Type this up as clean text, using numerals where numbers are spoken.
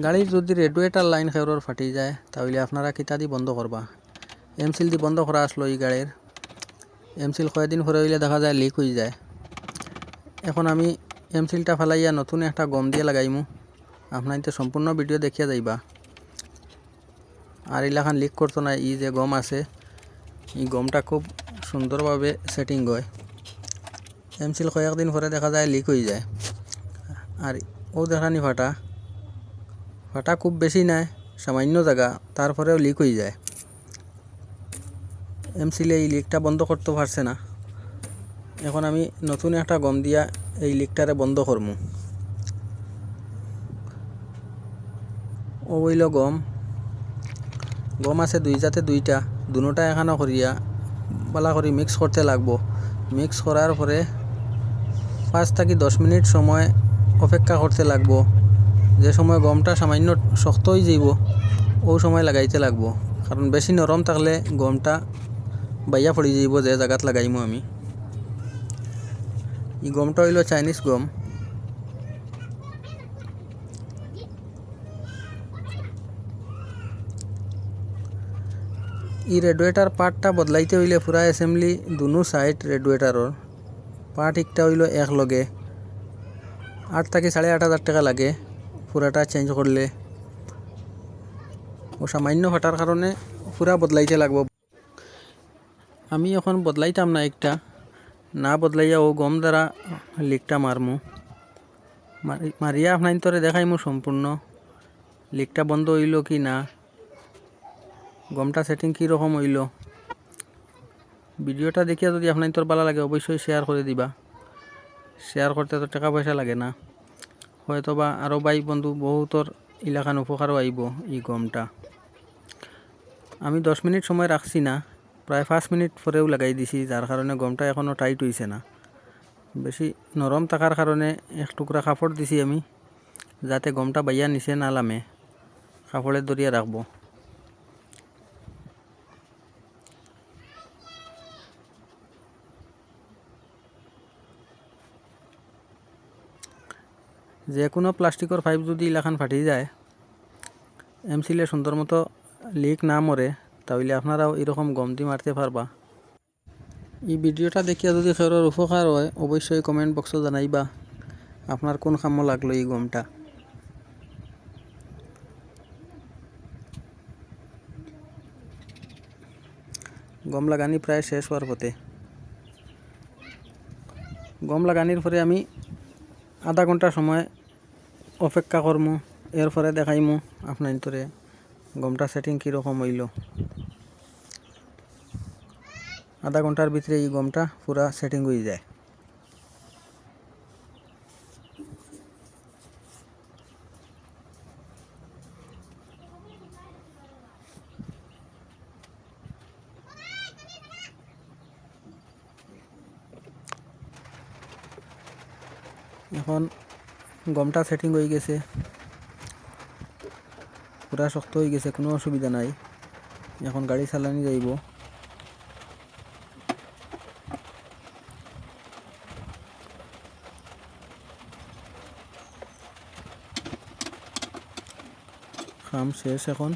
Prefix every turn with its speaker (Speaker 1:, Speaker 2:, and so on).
Speaker 1: গাড়ির যদি radiator line খেউরর ফাটি যায় তাহলে আপনারা কিতা দি বন্ধ করবা। এমসিল দি বন্ধ করা আসলো এই গাড়ির। এমসিল কয়েকদিন পরে হইলে দেখা যায় লিক হয়ে যায়। এখন আমি এমসিলটা ফালাইয়া নতুন একটা গম দিয়ে লাগাইমু। আপনাইতে সম্পূর্ণ ভিডিও দেখিয়া যাইবা। আর এলাকান লিক করতো না, এই যে গম আছে এই গমটা খুব সুন্দরভাবে সেটিং হয়। এমসিল কয়েকদিন পরে দেখা যায় লিক হয়ে যায়। আর ও দেখানি ফাটা ফাটা খুব বেশি নাই, সামান্য জায়গা, তারপরেও লিক হয়ে যায়। এমসিলে এই লিকটা বন্ধ করতে পারছে না। এখন আমি নতুন একটা গম দিয়া এই লিকটারে বন্ধ করমু। ও হইল গম আছে দুই জাতে দুইটা, দুটা এখানে করিয়া বালা করে মিক্স করতে লাগবো। মিক্স করার পরে 5 থেকে 10 মিনিট সময় অপেক্ষা করতে লাগবো। যে সময় গমটা সামান্য শক্ত হয়ে যাইব ও সময় লাগাইতে লাগবো, কারণ বেশি নরম থাকলে গমটা বাইয়া পড়ে যাইব যে জায়গাত লাগাইমু আমি। এই গমটা হইল চাইনিজ গম। এই রেডিয়েটার পার্টটা বদলাইতে হইলে পুরা অ্যাসেম্বলি দুনো সাইড রেডিয়েটারর পার্ট একটা হইল এক লগে 8 থেকে 8,500 টাকা লাগে পুরাটা চেঞ্জ করলে। ও সামান্য ফাটার কারণে পুরা বদলাইতে লাগবো। আমি এখন বদলাইতাম না, একটা না বদলাইয়া ও গম দ্বারা লিকটা মারমু। মারিয়া আপনার তরে দেখাইমু সম্পূর্ণ লিকটা বন্ধ হইল কি না, গমটা সেটিং কীরকম হইল। ভিডিওটা দেখিয়া যদি আপনার তোর ভালো লাগে অবশ্যই শেয়ার করে দিবা। শেয়ার করতে তো টাকা পয়সা লাগে না, হয়তো বা আরও ভাই বন্ধু বহুতর এলাকান উপকারও আইব এই গমটা। আমি 10 মিনিট সময় রাখছি না, প্রায় 5 মিনিট পরেও লাগাই দিছি, যার কারণে গমটা এখনও টাইট হইছে না। বেশি নরম থাকার কারণে এক টুকরা কাপড় দিছি আমি, যাতে গমটা বাইয়া নিচে না লামে, কাপড়ের দরিয়া রাখবো। যে কোনো প্লাস্টিকের পাইপ যদি এলাকান ফাটি যায়, এমসিলে সুন্দর মতো লিক না মরে, তাহলে আপনারাও এরকম গম দিয়ে মারতে পারবা। এই ভিডিওটা দেখিয়া যদি কারোর উপকার হয় অবশ্যই কমেন্ট বক্সে জানাইবা আপনার কোন কাম লাগলো এই গমটা। গম লাগানি প্রায় শেষ হওয়ার পথে। গম লাগানির পরে আমি আধা ঘন্টা সময় অপেক্ষা করমু, এরপরে দেখাইমু আপনার তোরে গমটা সেটিং কীরকম হইল। আধা ঘন্টার ভিতরে এই গমটা পুরা সেটিং হয়ে যায়। এখন গমটা সেটিং হয়ে গেছে, পুরা শক্ত হয়ে গেছে, কোনো অসুবিধা নাই। এখন গাড়ি চালানি যাইব। কাম শেষ এখন।